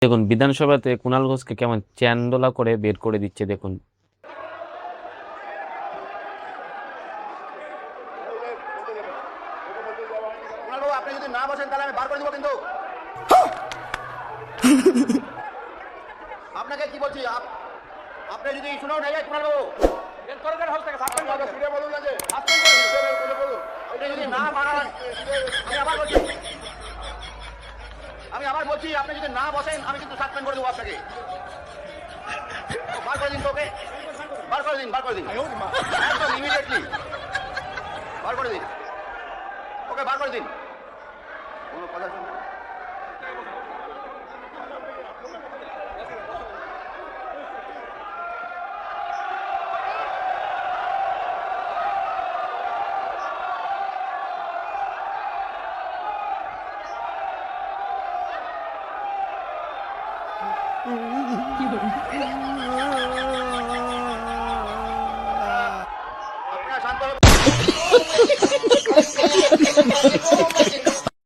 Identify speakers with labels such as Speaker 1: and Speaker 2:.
Speaker 1: দেখুন বিধানসভাতে কুণাল ঘোষকে কেমন চ্যানদোলা করে বের করে দিচ্ছে দেখুন।
Speaker 2: আপনি যদি না বসেন তাহলে আমি বার করে দিব কিন্তু আপনাকে কি বলছি আপনি যদি শুনেও নাই কুণাল বাবু আপনি যদি না বাড়ান আমি আবার বলছি আপনি যদি না বসেন আমি কিন্তু সাসপেন্ড করে দেবো আপনাকে। বার করে দিন তোকে, বার করে দিন একদম ইমিডিয়েটলি বার করে দিন ওকে, বার করে দিন। কোনো কথা শুনবেন
Speaker 3: কি